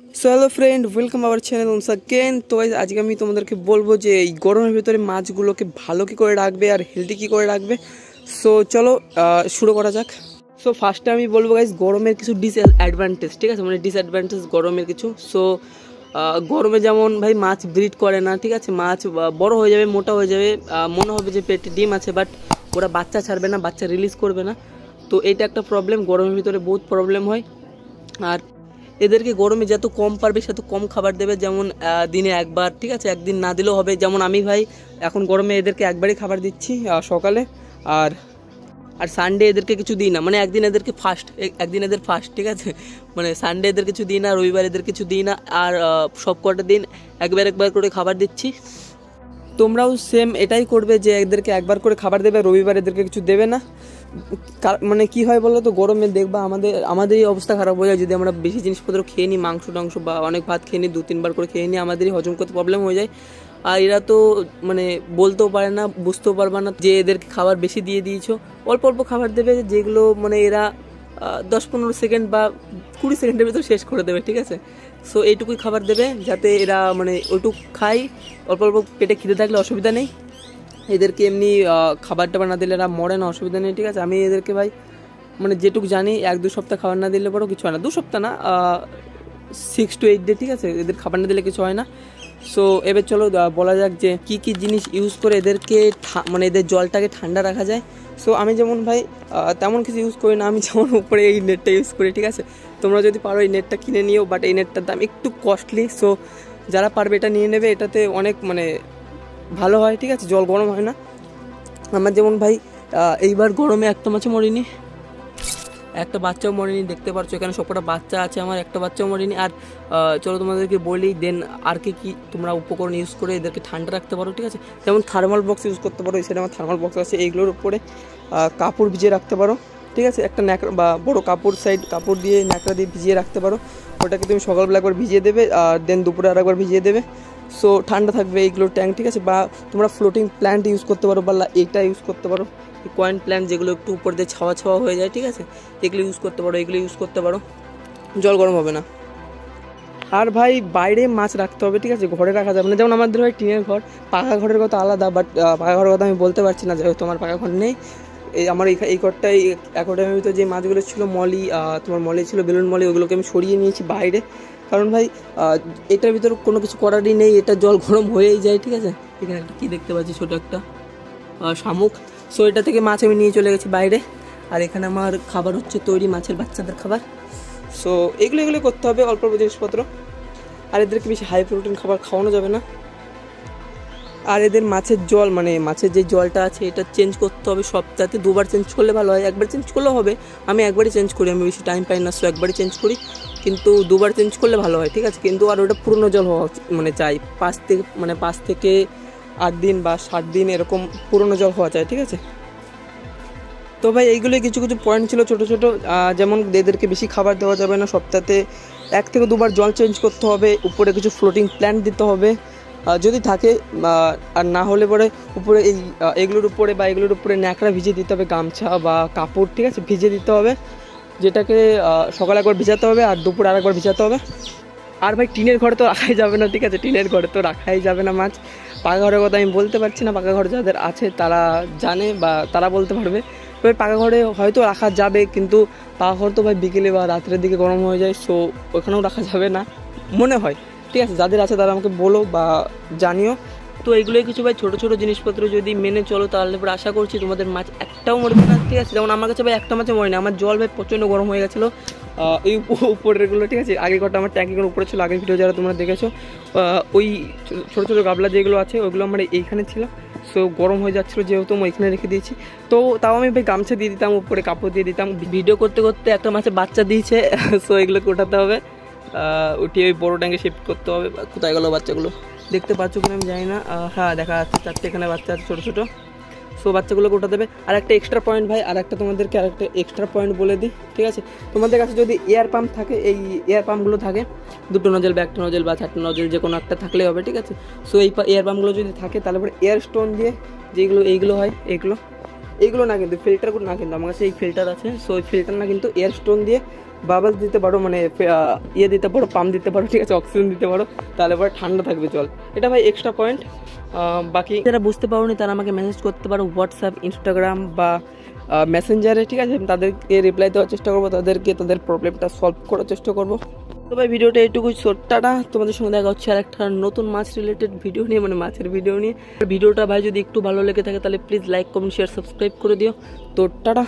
So hello friend, welcome our channel once again. তো আজকে আমি তোমাদেরকে বলবো যে এই গরমের ভিতরে মাছগুলোকে ভালো কী করে রাখবে আর হেলদি কী করে রাখবে। সো চলো শুরু করা যাক। সো ফার্স্টে আমি বলবো গাইজ গরমের কিছু ডিসঅ্যাডভান্টেজ, ঠিক আছে, মানে ডিসঅ্যাডভান্টেজ গরমের কিছু। সো গরমে যেমন ভাই মাছ ব্রিড করে না, ঠিক আছে, মাছ বড় হয়ে যাবে, মোটা হয়ে যাবে, মনে হবে যে পেটে ডিম আছে, বাট ওরা বাচ্চা ছাড়বে না, বাচ্চা রিলিজ করবে না। তো এটা একটা প্রবলেম, গরমের ভিতরে বহুত প্রবলেম হয়। আর এদেরকে গরমে যত কম পারবে তত কম খাবার দেবে, যেমন দিনে একবার, ঠিক আছে, একদিন না দিলেও হবে। যেমন আমি ভাই এখন গরমে এদেরকে একবারই খাবার দিচ্ছি সকালে, আর আর সানডে এদেরকে কিছু দিই না, মানে একদিন এদেরকে একদিন এদের ফার্স্ট, ঠিক আছে, মানে সানডে এদের কিছু দিই না, রবিবার এদের কিছু দিই না, আর সব কটা দিন একবার করে খাবার দিচ্ছি। তোমরাও সেম এটাই করবে যে এদেরকে একবার করে খাবার দেবে, রবিবার এদেরকে কিছু দেবে না। মানে কি হয় বলো তো, গরমে দেখবা আমাদেরই অবস্থা খারাপ হয়ে যায় যদি আমরা বেশি জিনিসপত্র খেয়ে নিই, মাংস টাংস বা অনেক ভাত খেয়ে নিই, 2-3 বার করে খেয়ে নিই, আমাদেরই হজম করতে প্রবলেম হয়ে যায়। আর এরা তো মানে বলতেও পারে না, বুঝতেও পারবে না যে এদেরকে খাবার বেশি দিয়ে দিয়েছো। অল্প অল্প খাবার দেবে, যেগুলো মানে এরা 10-15 সেকেন্ড বা 20 সেকেন্ডের ভিতর শেষ করে দেবে, ঠিক আছে। সো এইটুকুই খাবার দেবে যাতে এরা মানে ওইটুকু খায়, অল্প অল্প পেটে খিদে থাকলে অসুবিধা নেই। এদেরকে এমনি খাবার টাবার না দিলে এরা মরে না, অসুবিধা নেই, ঠিক আছে। আমি এদেরকে ভাই মানে যেটুকু জানি 1-2 সপ্তাহ খাবার না দিলে পরেও কিছু হয় না, 2 সপ্তাহ না, 6 to 8 ডে, ঠিক আছে, এদের খাবার না দিলে কিছু হয় না। সো এবার চলো বলা যাক যে কি কি জিনিস ইউজ করে এদেরকে মানে এদের জলটাকে ঠান্ডা রাখা যায়। সো আমি যেমন ভাই তেমন কিছু ইউজ করি না, আমি যেমন উপরে এই নেটটা ইউজ করি, ঠিক আছে। তোমরা যদি পারো এই নেটটা কিনে নিও, বাট এই নেটটার দাম একটু কস্টলি। সো যারা পারবে এটা নিয়ে নেবে, এটাতে অনেক মানে ভালো হয়, ঠিক আছে, জল গরম হয় না। আমার যেমন ভাই এইবার গরমে একটা মাছও মরিনি, একটা বাচ্চাও মরেনি, দেখতে পাচ্ছ এখানে সবকটা বাচ্চা আছে, আমার একটা বাচ্চাও মরেনি। আর চলো তোমাদেরকে বলি দেন আর কি তোমরা উপকরণ ইউজ করে এদেরকে ঠান্ডা রাখতে পারো, ঠিক আছে। যেমন থার্মাল বক্স ইউজ করতে পারো, এই সাইডে আমার থার্মাল বক্স আছে, এইগুলোর উপরে কাপড় ভিজিয়ে রাখতে পারো, ঠিক আছে, একটা ন্যাকড়া বা বড় কাপড় দিয়ে ন্যাকড়া দিয়ে ভিজিয়ে রাখতে পারো। ওটাকে তুমি সকালবেলা একবার ভিজিয়ে দেবে, আর দেন দুপুরে আর একবার ভিজিয়ে দেবে। সো ঠান্ডা থাকবে এইগুলোর ট্যাঙ্ক, ঠিক আছে। বা তোমরা ফ্লোটিং প্ল্যান্ট ইউজ করতে পারো, বা এইটা ইউজ করতে পারো, কয়েন প্ল্যান্ট যেগুলো একটু উপর দিয়ে ছাওয়া হয়ে যায়, ঠিক আছে, এগুলো ইউজ করতে পারো, জল গরম হবে না। আর ভাই বাইরে মাছ রাখতে হবে, ঠিক আছে, ঘরে রাখা যাবে না। যেমন আমাদের ভাই টিনের ঘর, পাকা ঘরের কথা আলাদা, বাট পাকা ঘরের কথা আমি বলতে পারছি না, যেহেতু আমার পাকা ঘর নেই। আমার এই ঘরটাই অ্যাকোয়ারিয়ামের ভিতরে যে মাছগুলো ছিল তোমার মলি ছিল, বেলুন মলি, ওগুলোকে আমি সরিয়ে নিয়েছি বাইরে। কারণ ভাই এটার ভিতরে কোনো কিছু করারই নেই, এটা জল গরম হয়েই যায়, ঠিক আছে। এখানে একটা কী দেখতে পাচ্ছি, ছোটো একটা শামুক। সো এটা থেকে মাছ আমি নিয়ে চলে গেছি বাইরে। আর এখানে আমার খাবার হচ্ছে তৈরি, মাছের বাচ্চাদের খাবার। সো এগুলো করতে হবে, অল্প অল্প জিনিসপত্র। আর এদেরকে বেশি হাই প্রোটিন খাবার খাওয়ানো যাবে না। আর এদের মাছের জল, মানে মাছের যে জলটা আছে, এটা চেঞ্জ করতে হবে সপ্তাহে 2বার চেঞ্জ করলে ভালো হয়। একবার চেঞ্জ করলেও হবে, আমি একবারই চেঞ্জ করি, আমি বেশি টাইম পাই না, সো একবারই চেঞ্জ করি। কিন্তু 2বার চেঞ্জ করলে ভালো হয়, ঠিক আছে। কিন্তু আর ওটা পুরনো জল হওয়া মানে চাই, 5 থেকে 8 দিন বা 7 দিন এরকম পুরনো জল হওয়া চাই, ঠিক আছে। তো ভাই এইগুলোই কিছু পয়েন্ট ছিল ছোটো যেমন এদেরকে বেশি খাবার দেওয়া যাবে না, সপ্তাহে 1 থেকে 2বার জল চেঞ্জ করতে হবে, উপরে কিছু ফ্লোটিং প্ল্যান্ট দিতে হবে যদি থাকে, আর না হলে পরে উপরে এগুলোর উপরে ন্যাকড়া ভিজিয়ে দিতে হবে, গামছা বা কাপড়, ঠিক আছে, ভিজিয়ে দিতে হবে, যেটাকে সকালে একবার ভিজাতে হবে আর দুপুরে আরেকবার ভিজাতে হবে। আর ভাই টিনের ঘরে তো রাখাই যাবে না, ঠিক আছে, টিনের ঘরে তো রাখাই যাবে না মাছ। পাকা ঘরের কথা আমি বলতে পারছি না, পাকা ঘর যাদের আছে তারা জানে বা তারা বলতে পারবে। তবে পাকা ঘরে হয়তো রাখা যাবে, কিন্তু পাকা ঘর তো ভাই বিকেলে বা রাত্রের দিকে গরম হয়ে যায়, সো ওখানেও রাখা যাবে না মনে হয়, ঠিক আছে। যাদের আছে তারা আমাকে বলো বা জানিও। তো এইগুলোই কিছু ভাই ছোটো জিনিসপত্র যদি মেনে চলো, তাহলে পরে আশা করছি তোমাদের মাছ একটাও মরবে না, ঠিক আছে। যেমন আমার কাছে ভাই একটা মাছও মরেনি, আমার জল ভাই প্রচণ্ড গরম হয়ে গেছিলো, এই উপরেরগুলো, ঠিক আছে। আগের কটা আমার ট্যাঙ্কিগুলো উপরে ছিল, আগের ভিডিও যারা তোমরা দেখেছো, ওই ছোটো গাবলা যেগুলো আছে ওইগুলো আমার এইখানে ছিল। সো গরম হয়ে যাচ্ছিলো, যেহেতু আমি ওইখানে রেখে দিয়েছি। তো তাও আমি ভাই গামছা দিয়ে দিতাম, উপরে কাপড় দিয়ে দিতাম। ভিডিও করতে একটা মাছের বাচ্চা দিয়েছে, সো এগুলোকে ওঠাতে হবে, উঠিয়ে ওই বড়ো ট্যাঙ্কে শিফট করতে হবে। কোথায় গেলো বাচ্চাগুলো, দেখতে পাচ্ছ কিনা আমি জানি না, হ্যাঁ দেখা যাচ্ছে 4টে এখানে বাচ্চা আছে ছোটো। সো বাচ্চাগুলোকে ওঠা দেবে। আর একটা এক্সট্রা পয়েন্ট ভাই, তোমাদেরকে আরেকটা এক্সট্রা পয়েন্ট বলে দিই, ঠিক আছে। তোমাদের কাছে যদি এয়ার পাম্প থাকে, এই এয়ার পাম্পগুলো থাকে, 2টো নজল বা 1টা নজল বা 4টে নজল, যে কোনো একটা থাকলেই হবে, ঠিক আছে। সো এই এয়ার পাম্পগুলো যদি থাকে, তাহলে পরে এয়ার স্টোন দিয়ে যেগুলো এইগুলো হয়, এইগুলো না কিন্তু ফিল্টারগুলো না কিন্তু আমার কাছে এই ফিল্টার আছে। সো ওই ফিল্টার না কিন্তু এয়ার স্টোন দিয়ে বাবলস দিতে পারো, মানে ইয়ে দিতে পারো, পাম্প দিতে পারো, ঠিক আছে, অক্সিজেন দিতে পারো, তাহলে পরে ঠান্ডা থাকবে জল। এটা ভাই এক্সট্রা পয়েন্ট। বাকি যারা বুঝতে পারোনি তারা আমাকে মেসেজ করতে পারো হোয়াটসঅ্যাপ, ইনস্টাগ্রাম বা মেসেঞ্জারে, ঠিক আছে, তাদেরকে রিপ্লাই দেওয়ার চেষ্টা করবো, তাদেরকে তাদের প্রবলেমটা সলভ করার চেষ্টা করবো। তো ভাই ভিডিওটা এইটুকুই, ছোট্টাটা তোমাদের সঙ্গে দেখা হচ্ছে আর একটা নতুন মাছ রিলেটেড ভিডিও নিয়ে, মানে মাছের ভিডিও নিয়ে। ভিডিওটা ভাই যদি একটু ভালো লেগে থাকে তাহলে please like, comment, share, subscribe করে দিও। তো টাটা।